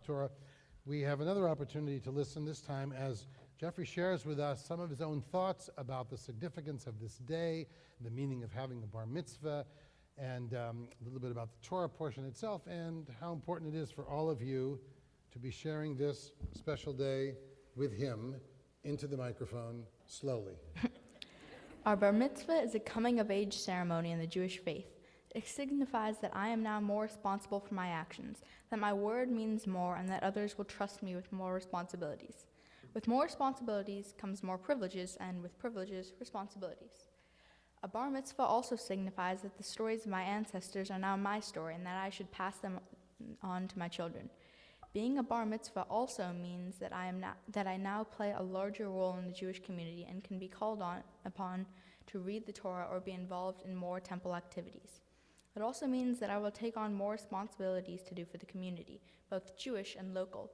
Torah, we have another opportunity to listen this time as Jeffrey shares with us some of his own thoughts about the significance of this day, the meaning of having a bar mitzvah, and a little bit about the Torah portion itself, and how important it is for all of you to be sharing this special day with him into the microphone slowly. Our bar mitzvah is a coming-of-age ceremony in the Jewish faith. It signifies that I am now more responsible for my actions, that my word means more, and that others will trust me with more responsibilities. With more responsibilities comes more privileges, and with privileges, responsibilities. A bar mitzvah also signifies that the stories of my ancestors are now my story, and that I should pass them on to my children. Being a bar mitzvah also means that I now play a larger role in the Jewish community and can be called upon to read the Torah or be involved in more temple activities. It also means that I will take on more responsibilities to do for the community, both Jewish and local.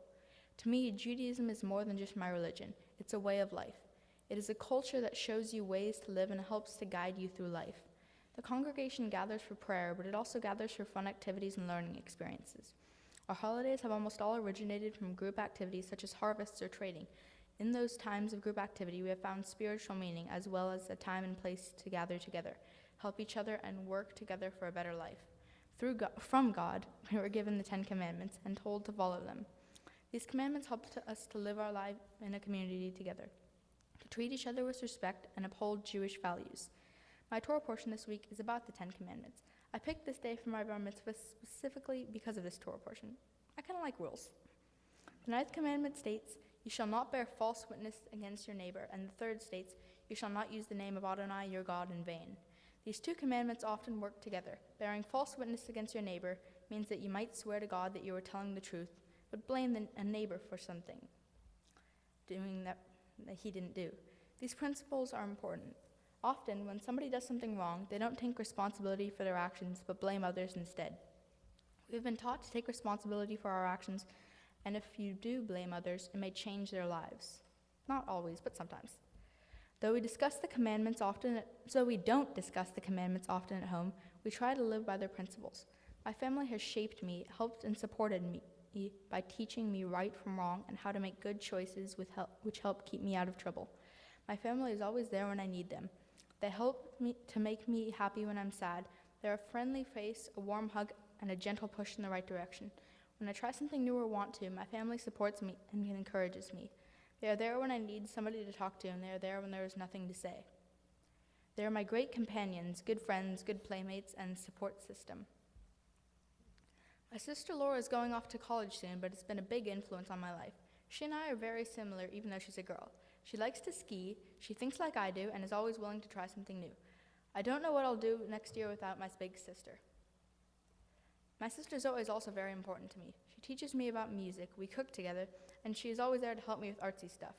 To me, Judaism is more than just my religion. It's a way of life. It is a culture that shows you ways to live and helps to guide you through life. The congregation gathers for prayer, but it also gathers for fun activities and learning experiences. Our holidays have almost all originated from group activities such as harvests or trading. In those times of group activity, we have found spiritual meaning as well as a time and place to gather together, help each other, and work together for a better life. From God, we were given the 10 Commandments and told to follow them. These commandments help us to live our life in a community together, to treat each other with respect and uphold Jewish values. My Torah portion this week is about the 10 Commandments. I picked this day for my bar mitzvah specifically because of this Torah portion. I kind of like rules. The 9th commandment states, "You shall not bear false witness against your neighbor," and the 3rd states, "You shall not use the name of Adonai your God in vain." These two commandments often work together. Bearing false witness against your neighbor means that you might swear to God that you are telling the truth, but blame a neighbor for something doing that he didn't do. These principles are important. Often, when somebody does something wrong, they don't take responsibility for their actions, but blame others instead. We've been taught to take responsibility for our actions, and if you do blame others, it may change their lives. Not always, but sometimes. Though we don't discuss the commandments often at home, we try to live by their principles. My family has shaped me, helped and supported me by teaching me right from wrong and how to make good choices which help keep me out of trouble. My family is always there when I need them. They help me to make me happy when I'm sad. They're a friendly face, a warm hug, and a gentle push in the right direction. When I try something new or want to, my family supports me and encourages me. They are there when I need somebody to talk to, and they are there when there is nothing to say. They are my great companions, good friends, good playmates, and support system. My sister Laura is going off to college soon, but it's been a big influence on my life. She and I are very similar, even though she's a girl. She likes to ski, she thinks like I do, and is always willing to try something new. I don't know what I'll do next year without my big sister. My sister Zoe is also very important to me. She teaches me about music, we cook together, and she is always there to help me with artsy stuff.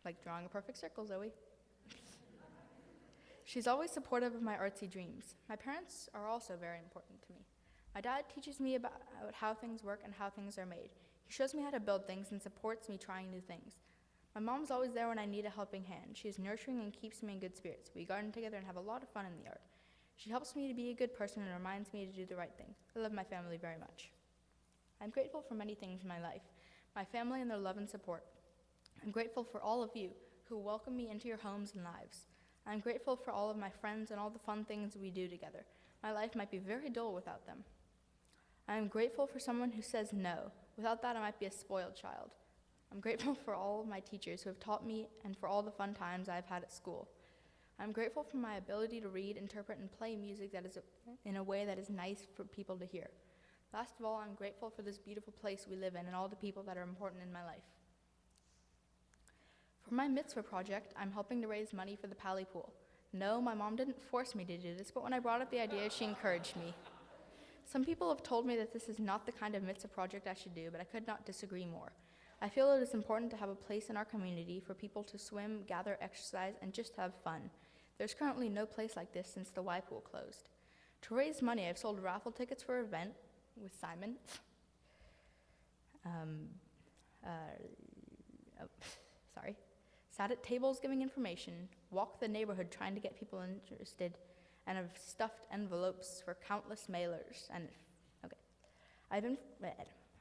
Like drawing a perfect circle, Zoe. She's always supportive of my artsy dreams. My parents are also very important to me. My dad teaches me about how things work and how things are made. He shows me how to build things and supports me trying new things. My mom's always there when I need a helping hand. She is nurturing and keeps me in good spirits. We garden together and have a lot of fun in the yard. She helps me to be a good person and reminds me to do the right thing. I love my family very much. I'm grateful for many things in my life, my family and their love and support. I'm grateful for all of you who welcome me into your homes and lives. I'm grateful for all of my friends and all the fun things we do together. My life might be very dull without them. I am grateful for someone who says no. Without that, I might be a spoiled child. I'm grateful for all of my teachers who have taught me and for all the fun times I've had at school. I'm grateful for my ability to read, interpret, and play music that is in a way that is nice for people to hear. Last of all, I'm grateful for this beautiful place we live in and all the people that are important in my life. For my mitzvah project, I'm helping to raise money for the Pali pool. No, my mom didn't force me to do this, but when I brought up the idea, she encouraged me. Some people have told me that this is not the kind of mitzvah project I should do, but I could not disagree more. I feel it is important to have a place in our community for people to swim, gather, exercise, and just have fun. There's currently no place like this since the Y pool closed. To raise money, I've sold raffle tickets for an event with Simon. Sat at tables giving information, walked the neighborhood trying to get people interested, and have stuffed envelopes for countless mailers.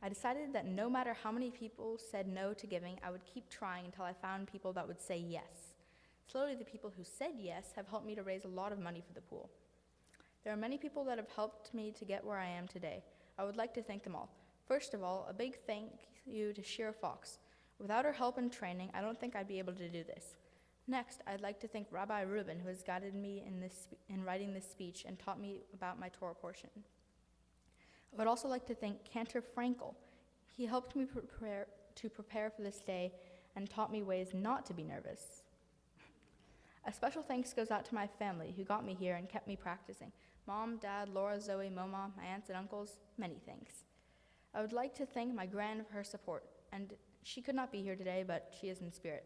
I decided that no matter how many people said no to giving, I would keep trying until I found people that would say yes. Slowly, the people who said yes have helped me to raise a lot of money for the pool. There are many people that have helped me to get where I am today. I would like to thank them all. First of all, a big thank you to Shira Fox. Without her help and training, I don't think I'd be able to do this. Next, I'd like to thank Rabbi Reuben, who has guided me in writing this speech and taught me about my Torah portion. I would also like to thank Cantor Frankel. He helped me prepare for this day and taught me ways not to be nervous. A special thanks goes out to my family who got me here and kept me practicing. Mom, Dad, Laura, Zoe, Moma, my aunts and uncles, many thanks. I would like to thank my gran for her support, and she could not be here today, but she is in spirit.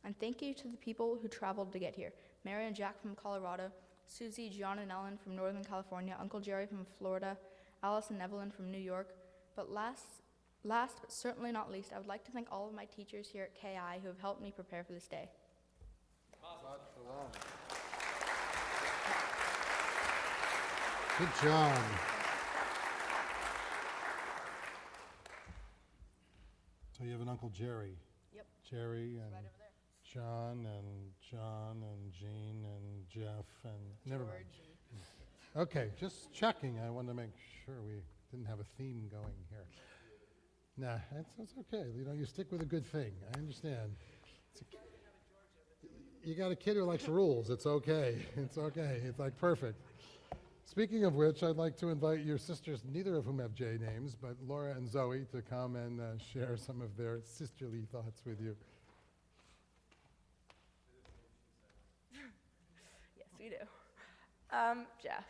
And thank you to the people who traveled to get here. Mary and Jack from Colorado, Susie, John and Ellen from Northern California, Uncle Jerry from Florida, Alice and Evelyn from New York. But last but certainly not least, I would like to thank all of my teachers here at KI who have helped me prepare for this day. Good job. So you have an Uncle Jerry. Yep. Jerry and Right over there. John and Jean and Jeff and never mind. George. Okay, just checking. I wanted to make sure we didn't have a theme going here. Nah, it's okay. You stick with a good thing. I understand. You got a kid who likes rules. It's okay. It's okay. It's like perfect. Speaking of which, I'd like to invite your sisters, neither of whom have J names, but Laura and Zoe, to come and share some of their sisterly thoughts with you. Yes, we do. Jeff,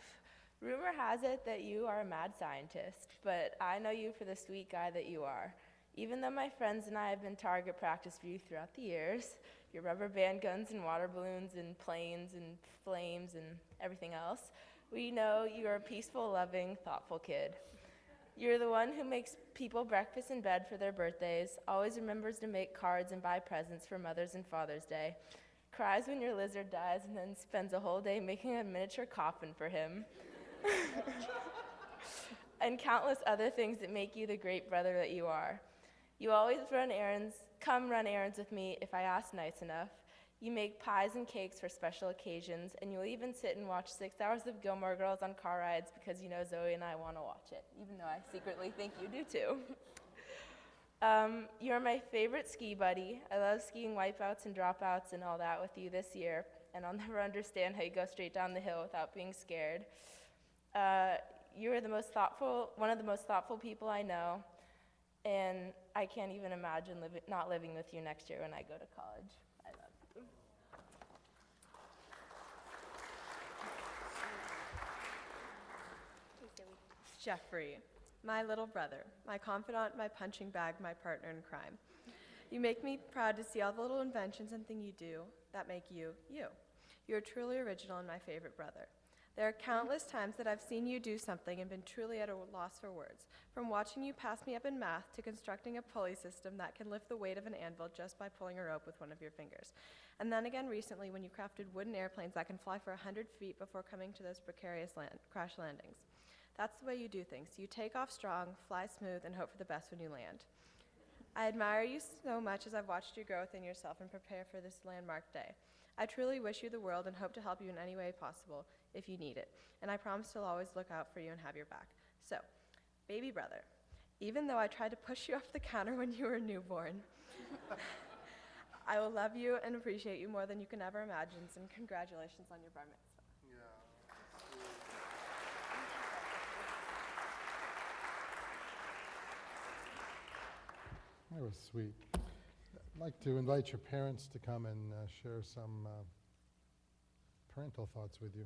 rumor has it that you are a mad scientist, but I know you for the sweet guy that you are. Even though my friends and I have been target practice for you throughout the years, your rubber band guns and water balloons and planes and flames and everything else, we know you are a peaceful, loving, thoughtful kid. You're the one who makes people breakfast in bed for their birthdays, always remembers to make cards and buy presents for Mother's and Father's Day, cries when your lizard dies, and then spends a whole day making a miniature coffin for him. And countless other things that make you the great brother that you are. You always run errands with me if I ask nice enough. You make pies and cakes for special occasions, and you'll even sit and watch 6 hours of Gilmore Girls on car rides because you know Zoe and I want to watch it, even though I secretly think you do too. You're my favorite ski buddy. I love skiing wipeouts and dropouts and all that with you this year, and I'll never understand how you go straight down the hill without being scared. You're one of the most thoughtful people I know, and I can't even imagine not living with you next year when I go to college. I love you. Jeffrey, my little brother, my confidant, my punching bag, my partner in crime. You make me proud to see all the little inventions and things you do that make you, you. You're truly original and my favorite brother. There are countless times that I've seen you do something and been truly at a loss for words, from watching you pass me up in math to constructing a pulley system that can lift the weight of an anvil just by pulling a rope with one of your fingers. And then again recently when you crafted wooden airplanes that can fly for 100 feet before coming to those precarious crash landings. That's the way you do things. You take off strong, fly smooth, and hope for the best when you land. I admire you so much as I've watched you grow within yourself and prepare for this landmark day. I truly wish you the world and hope to help you in any way possible if you need it. And I promise to always look out for you and have your back. So, baby brother, even though I tried to push you off the counter when you were a newborn, I will love you and appreciate you more than you can ever imagine. And congratulations on your bar mitzvah. That was sweet. I'd like to invite your parents to come and share some parental thoughts with you.